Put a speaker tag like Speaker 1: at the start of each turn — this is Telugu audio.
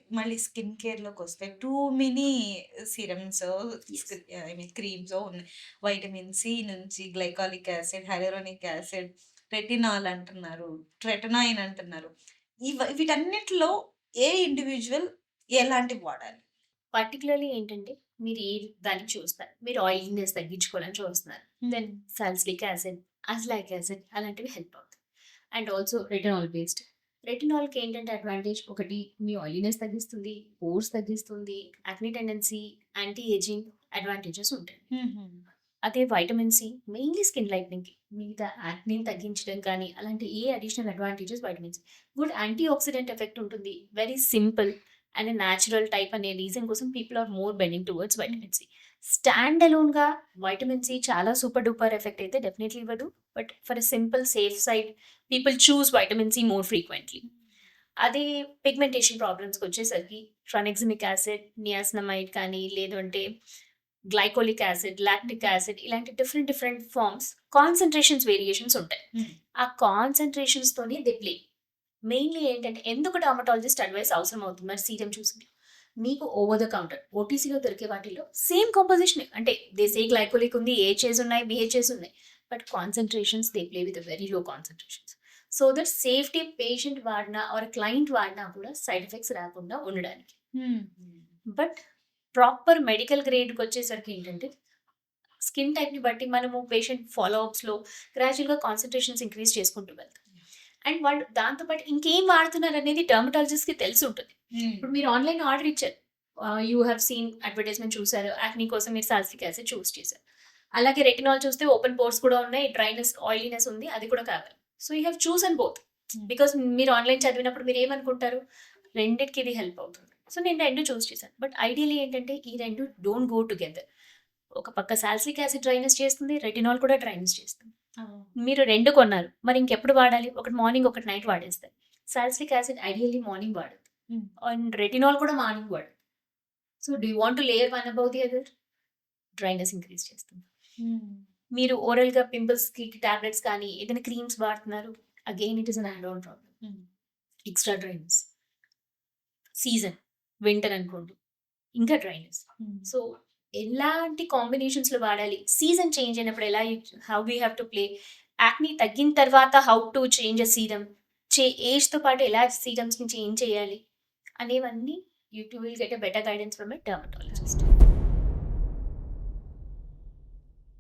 Speaker 1: మళ్ళీ స్కిన్ కేర్‌లోకొస్తే టూ మెనీ సీరమ్సో,
Speaker 2: యెస్.
Speaker 1: ఐ మీన్ క్రీమ్సో ఉన్నాయి. వైటమిన్ సి నుంచి glycolic acid, hyaluronic acid, retinol అంటున్నారు, ట్రెటనాయిన్ అంటున్నారు. వీటన్నిటిలో ఏ ఇండివిడ్యువల్ ఎలాంటివి వాడాలి?
Speaker 2: పర్టిక్యులర్‌లీ ఏంటంటే, మీరు ఏ దానికి చూస్తారు. మీరు ఆయిలీనెస్ తగ్గించుకోవాలని చూస్తున్నారు. Then salicylic acid, azelaic acid అలాంటివి హెల్ప్ అవుతాయి. And also retinol based. రెటినాల్‌కి ఏంటంటే అడ్వాంటేజ్ ఒకటి మీ ఆయిలీనెస్ తగ్గిస్తుంది, పోర్స్ తగ్గిస్తుంది, acne tendency, anti ageing advantages ఉంటాయి.
Speaker 1: హుహు.
Speaker 2: అదే వైటమిన్ సి మెయిన్‌లీ స్కిన్ లైట్నింగ్‌కి. మిగతా యాక్నేని తగ్గించడం కానీ, అలాంటి ఏ additional advantages vitamin C. Good antioxidant effect ఉంటుంది. Very simple and natural type అనే రీజన్ కోసం people are more bending towards vitamin C. Stand అలోన్‌గా vitamin C చాలా సూపర్ డూపర్ ఎఫెక్ట్ అయితే డెఫినెట్‌లీ ఇవ్వదు. But for a simple safe side people choose vitamin C more frequently. అదే పిగ్మెంటేషన్ ప్రాబ్లమ్స్‌కొచ్చేసరికి ట్రానెక్సిమిక్ యాసిడ్, నియాసినమైడ్ కానీ, లేదంటే గ్లైకోలిక్ యాసిడ్, లాక్టిక్ యాసిడ్ ఇలాంటి different different forms concentrations variations ఉంటాయి.
Speaker 1: హ్మ్.
Speaker 2: ఆ కాన్సంట్రేషన్స్‌తోనే దే ప్లే. మెయిన్‌లీ ఏంటంటే ఎందుకు డెర్మటాలజిస్ట్ అడ్వైస్ అవసరం అవుతుంది మరి సీరం చూసి? మీకు ఓవర్ ద కౌంటర్ ఓటీసీలో దొరికే వాటిల్లో సేమ్ కంపోజిషనే. అంటే దే సే గ్లైకోలిక్ ఉంది, ఏహెచ్ఏస్ ఉన్నాయి, బీహెచ్ఏస్ ఉన్నాయి. But concentrations they play with very low concentrations. So that safety patient వాడినా ఆర్ క్లయింట్ వాడినా కూడా సైడ్ ఎఫెక్ట్స్ రాకుండా ఉండడానికి.
Speaker 1: హ్మ్.
Speaker 2: బట్ ప్రాపర్ మెడికల్ గ్రేడ్‌కొచ్చేసరికి ఏంటంటే, స్కిన్ టైప్‌ని బట్టి మనము పేషెంట్ ఫాలో అప్స్‌లో గ్రాడ్యుయల్‌గా కాన్సంట్రేషన్స్ ఇంక్రీజ్ చేసుకుంటూ వెళ్తాం. అండ్ వాళ్ళు దాంతో పాటు ఇంకేం వాడుతున్నారనేది డెర్మటాలజిస్ట్‌కి తెలిసుంటుంది.
Speaker 1: హ్మ్.
Speaker 2: ఇప్పుడు మీరు ఆన్‌లైన్ ఆర్డర్ ఇచ్చారు. యూ హావ్ సీన్ అడ్వర్టైజ్‌మెంట్ చూసారు. యాక్నీ కోసం మీరు సాలిసిలిక్ యాసిడ్ చూస్ చేశారు. అలాగే రెటినాల్ చూస్తే ఓపెన్ పోర్స్ కూడా ఉన్నాయి. డ్రైనెస్, ఆయిలీనెస్ ఉంది. అది కూడా కావాలి. So, you have chosen both.
Speaker 1: హ్మ్.
Speaker 2: బికాజ్ మీరు ఆన్‌లైన్ చదివినప్పుడు మీరేమనుకుంటారు? రెండిటికి ఇది హెల్ప్ అవుతుంది. సో, నేను 2 చూస్ చేశాను. బట్ ఐడియల్లీ ఏంటంటే ఈ 2 డోంట్ గో టుగెదర్. ఒక పక్క సాలిసిలిక్ యాసిడ్ డ్రైనెస్ చేస్తుంది. రెటినాల్ కూడా డ్రైనెస్ చేస్తుంది.
Speaker 1: ఓహ్!
Speaker 2: మీరు 2 కొన్నారు. మరి ఇంకెప్పుడు వాడాలి? ఒకటి మార్నింగ్, ఒకటి నైట్ వాడేస్తారు. సాలిసిలిక్ యాసిడ్ ఐడియల్లీ మార్నింగ్ వాడొద్దు.
Speaker 1: హ్మ్.
Speaker 2: అండ్ రెటినాల్ కూడా మార్నింగ్ వాడొద్దు. So, do you want to layer one above the other? Dryness increase చేస్తుంది.
Speaker 1: హ్మ్.
Speaker 2: మీరు ఓరల్‌గా పింపుల్స్‌కి టాబ్లెట్స్ కానీ, ఏదైనా క్రీమ్స్ వాడుతున్నారు. Again it is an add on problem.
Speaker 1: Hmm.
Speaker 2: Extra dryness. Season winter అనుకోండి. ఇంకా డ్రైనెస్.
Speaker 1: హ్మ్.
Speaker 2: సో, ఎలాంటి కాంబినేషన్స్‌లో వాడాలి? సీజన్ చేంజ్ అయినప్పుడు ఎలా how we have to play? Acne తగ్గిన తర్వాత how to change a serum? ఏజ్‌తో పాటు ఎలా సీరమ్స్‌ని చేంజ్ చేయాలి? అనేవన్నీ you will get a better guidance from a dermatologist.